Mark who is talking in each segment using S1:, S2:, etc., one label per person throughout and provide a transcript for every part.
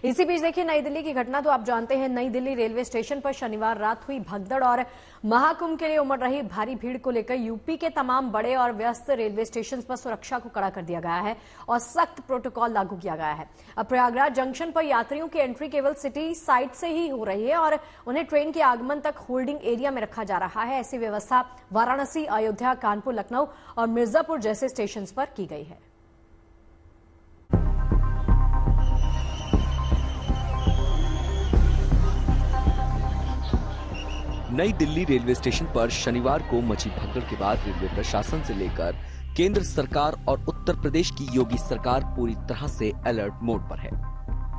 S1: इसी बीच देखिए नई दिल्ली की घटना तो आप जानते हैं। नई दिल्ली रेलवे स्टेशन पर शनिवार रात हुई भगदड़ और महाकुंभ के लिए उमड़ रही भारी भीड़ को लेकर यूपी के तमाम बड़े और व्यस्त रेलवे स्टेशन पर सुरक्षा को कड़ा कर दिया गया है और सख्त प्रोटोकॉल लागू किया गया है। अब प्रयागराज जंक्शन पर यात्रियों की एंट्री केवल सिटी साइड से ही हो रही है और उन्हें ट्रेन के आगमन तक होल्डिंग एरिया में रखा जा रहा है। ऐसी व्यवस्था वाराणसी, अयोध्या, कानपुर, लखनऊ और मिर्जापुर जैसे स्टेशन पर की गई है।
S2: नई दिल्ली रेलवे स्टेशन पर शनिवार को मची भगदड़ के बाद रेलवे प्रशासन से लेकर केंद्र सरकार और उत्तर प्रदेश की योगी सरकार पूरी तरह से अलर्ट मोड पर है।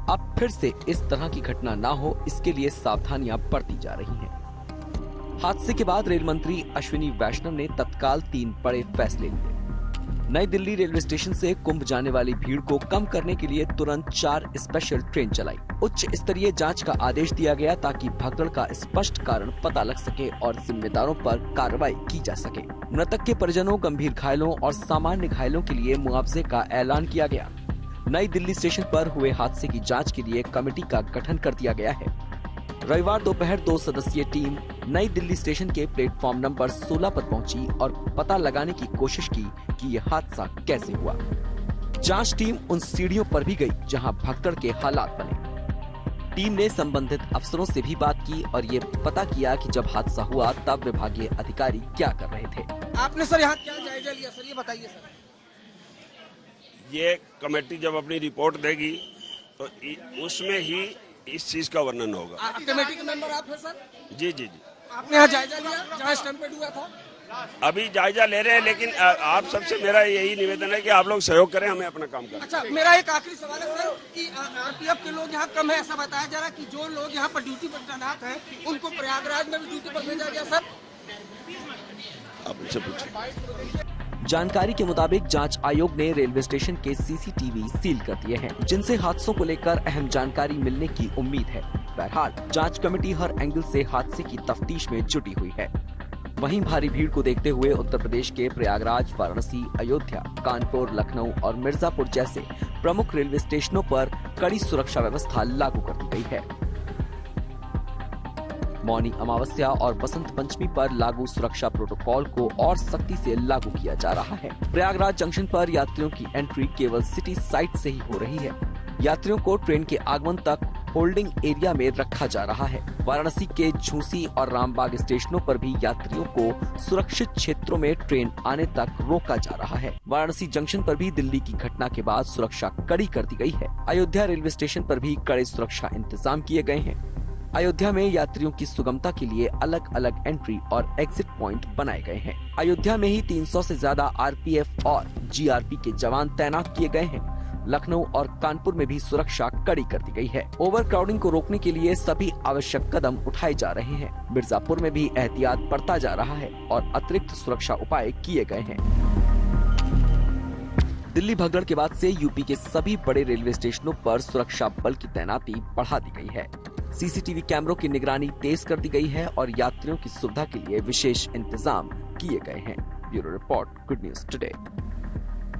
S2: अब फिर से इस तरह की घटना न हो, इसके लिए सावधानियां बरती जा रही हैं। हादसे के बाद रेल मंत्री अश्विनी वैष्णव ने तत्काल 3 बड़े फैसले लिए। नई दिल्ली रेलवे स्टेशन से कुंभ जाने वाली भीड़ को कम करने के लिए तुरंत 4 स्पेशल ट्रेन चलाई। उच्च स्तरीय जांच का आदेश दिया गया ताकि भगदड़ का स्पष्ट कारण पता लग सके और जिम्मेदारों पर कार्रवाई की जा सके। मृतक के परिजनों, गंभीर घायलों और सामान्य घायलों के लिए मुआवजे का ऐलान किया गया। नई दिल्ली स्टेशन पर हुए हादसे की जाँच के लिए कमेटी का गठन कर दिया गया है। रविवार दोपहर 2 सदस्यीय टीम नई दिल्ली स्टेशन के प्लेटफॉर्म नंबर 16 पर पहुंची और पता लगाने की कोशिश की कि यह हादसा कैसे हुआ। जांच टीम उन सीढ़ियों पर भी गई जहां भगदड़ के हालात बने। टीम ने संबंधित अफसरों से भी बात की और ये पता किया कि जब हादसा हुआ तब विभागीय अधिकारी क्या कर रहे थे।
S3: आपने सर यहाँ क्या जायजा लिया सर, ये बताइए सर।
S4: ये कमेटी जब अपनी रिपोर्ट देगी तो उसमें ही इस चीज का वर्णन होगा।
S3: कमेटी के मेंबर आप हैं सर?
S4: जी जी जी।
S3: आपने यहाँ जायजा लिया जहाँ स्टम्पेड हुआ था?
S4: अभी जायजा ले रहे हैं, लेकिन आप सबसे मेरा यही निवेदन है कि आप लोग सहयोग करें, हमें अपना काम करें।
S3: अच्छा, मेरा एक आखिरी सवाल है सर कि आरपीएफ के लोग यहाँ कम है, ऐसा बताया जा रहा है कि जो लोग यहाँ पर ड्यूटी पर तैनात हैं उनको प्रयागराज में भी ड्यूटी पर भेजा गया सर।
S4: आप उनसे पूछिए।
S2: जानकारी के मुताबिक जांच आयोग ने रेलवे स्टेशन के सीसीटीवी सील कर दिए हैं, जिनसे हादसों को लेकर अहम जानकारी मिलने की उम्मीद है। बहरहाल जांच कमेटी हर एंगल से हादसे की तफ्तीश में जुटी हुई है। वहीं भारी भीड़ को देखते हुए उत्तर प्रदेश के प्रयागराज, वाराणसी, अयोध्या, कानपुर, लखनऊ और मिर्जापुर जैसे प्रमुख रेलवे स्टेशनों पर कड़ी सुरक्षा व्यवस्था लागू कर दी गई है। मौनी अमावस्या और बसंत पंचमी पर लागू सुरक्षा प्रोटोकॉल को और सख्ती से लागू किया जा रहा है। प्रयागराज जंक्शन पर यात्रियों की एंट्री केवल सिटी साइड से ही हो रही है। यात्रियों को ट्रेन के आगमन तक होल्डिंग एरिया में रखा जा रहा है। वाराणसी के झूसी और रामबाग स्टेशनों पर भी यात्रियों को सुरक्षित क्षेत्रों में ट्रेन आने तक रोका जा रहा है। वाराणसी जंक्शन पर भी दिल्ली की घटना के बाद सुरक्षा कड़ी कर दी गई है। अयोध्या रेलवे स्टेशन पर भी कड़े सुरक्षा इंतजाम किए गए हैं। अयोध्या में यात्रियों की सुगमता के लिए अलग अलग एंट्री और एग्जिट पॉइंट बनाए गए हैं। अयोध्या में ही 300 से ज्यादा आरपीएफ और जीआरपी के जवान तैनात किए गए हैं। लखनऊ और कानपुर में भी सुरक्षा कड़ी कर दी गई है। ओवर क्राउडिंग को रोकने के लिए सभी आवश्यक कदम उठाए जा रहे हैं। मिर्जापुर में भी एहतियात बरता जा रहा है और अतिरिक्त सुरक्षा उपाय किए गए हैं। दिल्ली भगदड़ के बाद से यूपी के सभी बड़े रेलवे स्टेशनों पर सुरक्षा बल की तैनाती बढ़ा दी गई है। सीसीटीवी कैमरों की निगरानी तेज कर दी गई है और यात्रियों की सुविधा के लिए विशेष इंतजाम किए गए हैं। Bureau report, good news today.